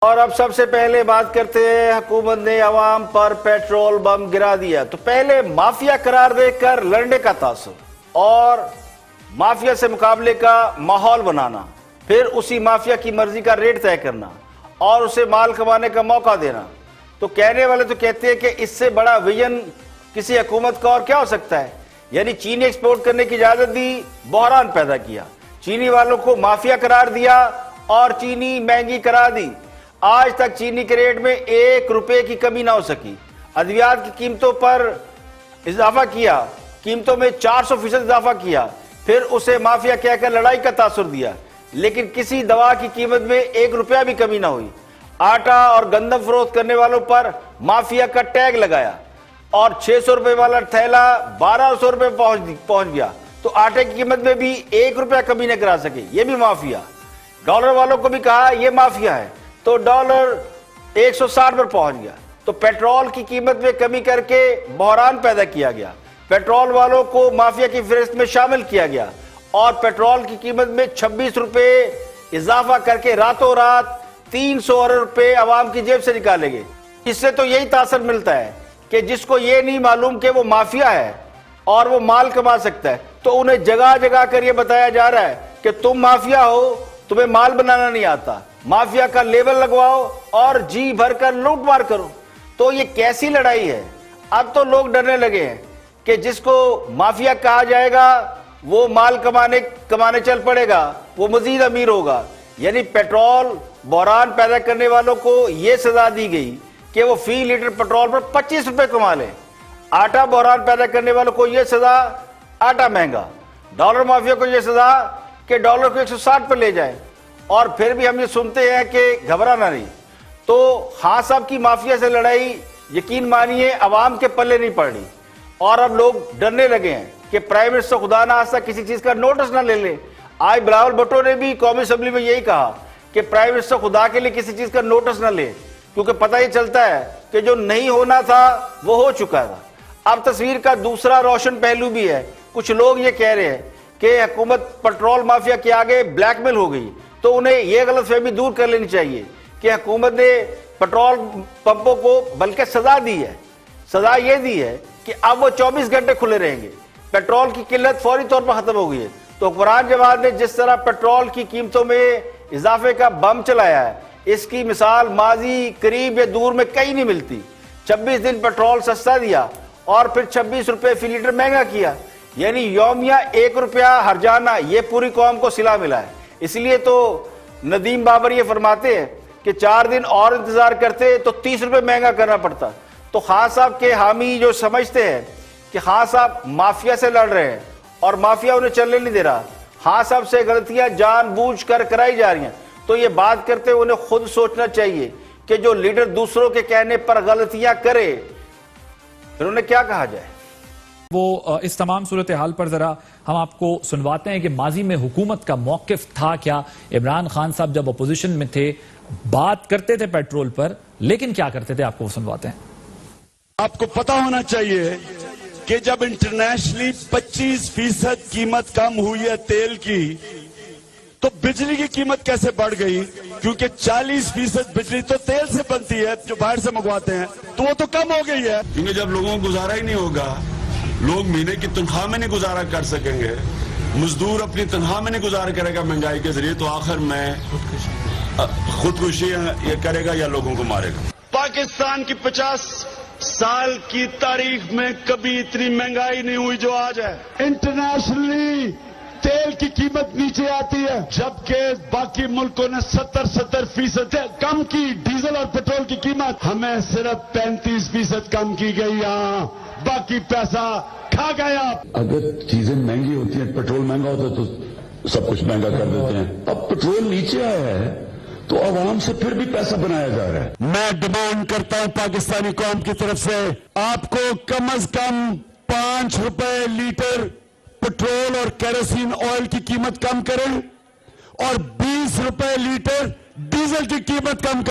और अब सबसे पहले बात करते हैं, हुकूमत ने अवाम पर पेट्रोल बम गिरा दिया। तो पहले माफिया करार देकर लड़ने का तासुर और माफिया से मुकाबले का माहौल बनाना, फिर उसी माफिया की मर्जी का रेट तय करना और उसे माल कमाने का मौका देना। तो कहने वाले तो कहते हैं कि इससे बड़ा विजन किसी हुकूमत का और क्या हो सकता है। यानी चीनी एक्सपोर्ट करने की इजाजत दी, बहरान पैदा किया, चीनी वालों को माफिया करार दिया और चीनी महंगी करा दी। आज तक चीनी के रेट में 1 रुपए की कमी ना हो सकी। अद्वियात की कीमतों पर इजाफा किया, कीमतों में 400% इजाफा किया, फिर उसे माफिया कहकर लड़ाई का तासुर दिया, लेकिन किसी दवा की कीमत में 1 रुपया भी कमी ना हुई। आटा और गंदम फरोख्त करने वालों पर माफिया का टैग लगाया और 600 रुपए वाला थैला 1200 रुपए पहुंच गया। तो आटे की कीमत में भी 1 रुपया कमी न करा सके, ये भी माफिया। डॉलर वालों को भी कहा यह माफिया है, तो डॉलर 160 पर पहुंच गया। तो पेट्रोल की कीमत में कमी करके बहरान पैदा किया गया, पेट्रोल वालों को माफिया की फहरिस्त में शामिल किया गया और पेट्रोल की कीमत में 26 रुपए इजाफा करके रातों रात 300 अरब रुपए आवाम की जेब से निकाले गए। इससे तो यही तासर मिलता है कि जिसको ये नहीं मालूम कि वो माफिया है और वो माल कमा सकता है, तो उन्हें जगह जगह कर ये बताया जा रहा है कि तुम माफिया हो, तुम्हें माल बनाना नहीं आता, माफिया का लेबल लगवाओ और जी भरकर लूट मार करो। तो ये कैसी लड़ाई है। अब तो लोग डरने लगे हैं कि जिसको माफिया कहा जाएगा वो माल कमाने चल पड़ेगा, वो मजीद अमीर होगा। यानी पेट्रोल बहरान पैदा करने वालों को यह सजा दी गई कि वो फी लीटर पेट्रोल पर 25 रुपए कमा ले। आटा बहरान पैदा करने वालों को यह सजा, आटा महंगा। डॉलर माफिया को यह सजा कि डॉलर को 160 पर ले जाए। और फिर भी हम ये सुनते हैं कि घबराना नहीं। तो खान साहब की माफिया से लड़ाई यकीन मानिए अवाम के पल्ले नहीं पड़ रही और अब लोग डरने लगे हैं कि प्राइम मिनिस्टर खुदा ना खास्ता किसी चीज का नोटिस ना ले ले। आज बिलावल भुट्टो ने भी कौमी असेंबली में यही कहा कि प्राइम मिनिस्टर खुदा के लिए किसी चीज का नोटिस ना ले, क्योंकि पता ही चलता है कि जो नहीं होना था वो हो चुका था। अब तस्वीर का दूसरा रोशन पहलू भी है। कुछ लोग ये कह रहे हैं कि हुकूमत पेट्रोल माफिया के आगे ब्लैकमेल हो गई, तो उन्हें यह गलतफहमी दूर कर लेनी चाहिए कि हुकूमत ने पेट्रोल पंपों को बल्कि सजा दी है। सजा यह दी है कि अब वो 24 घंटे खुले रहेंगे। पेट्रोल की किल्लत फौरी तौर पर खत्म हो गई है। तो हुक्मरान जमात ने जिस तरह पेट्रोल की कीमतों में इजाफे का बम चलाया है, इसकी मिसाल माजी करीब या दूर में कहीं नहीं मिलती। 26 दिन पेट्रोल सस्ता दिया और फिर 26 रुपए फी लीटर महंगा किया, यानी यौमिया 1 रुपया हर्जाना, ये पूरी कौम को सिला मिला है। इसलिए तो नदीम बाबर ये फरमाते हैं कि 4 दिन और इंतजार करते तो 30 रुपए महंगा करना पड़ता। तो खान साहब के हामी जो समझते हैं कि खान साहब माफिया से लड़ रहे हैं और माफिया उन्हें चलने नहीं दे रहा, खान साहब से गलतियां जानबूझ कर कराई जा रही हैं, तो ये बात करते हुए उन्हें खुद सोचना चाहिए कि जो लीडर दूसरों के कहने पर गलतियां करे फिर उन्हें क्या कहा जाए। वो इस तमाम सूरत हाल पर जरा हम आपको सुनवाते हैं कि माजी में हुकूमत का मौकिफ था क्या। इमरान खान साहब जब अपोजिशन में थे बात करते थे पेट्रोल पर, लेकिन क्या करते थे आपको वो सुनवाते हैं। आपको पता होना चाहिए कि जब इंटरनेशनली 25% कीमत कम हुई है तेल की, तो बिजली की कीमत कैसे बढ़ गई, क्योंकि 40% बिजली तो तेल से बनती है जो बाहर से मंगवाते हैं, तो वो तो कम हो गई है। क्योंकि जब लोगों को गुजारा ही नहीं होगा, लोग महीने की तनख्वाह में नहीं गुजारा कर सकेंगे, मजदूर अपनी तनख्वाह में नहीं गुजारा करेगा महंगाई के जरिए, तो आखिर में खुदकुशी ये करेगा या लोगों को मारेगा। पाकिस्तान की 50 साल की तारीख में कभी इतनी महंगाई नहीं हुई जो आज है। इंटरनेशनली तेल की कीमत नीचे आती है, जबकि बाकी मुल्कों ने 70% कम की डीजल और पेट्रोल की कीमत। हमें सिर्फ 35% कम की गई, यहाँ बाकी पैसा खा गया। अगर चीजें महंगी होती हैं, पेट्रोल महंगा होता है तो सब कुछ महंगा कर देते हैं। अब पेट्रोल नीचे आया है तो आवाम से फिर भी पैसा बनाया जा रहा है। मैं डिमांड करता हूं पाकिस्तानी कौम की तरफ से, आपको कम से कम 5 रुपए लीटर पेट्रोल और केरोसिन ऑयल की कीमत कम करें और 20 रुपए लीटर डीजल की कीमत कम करें।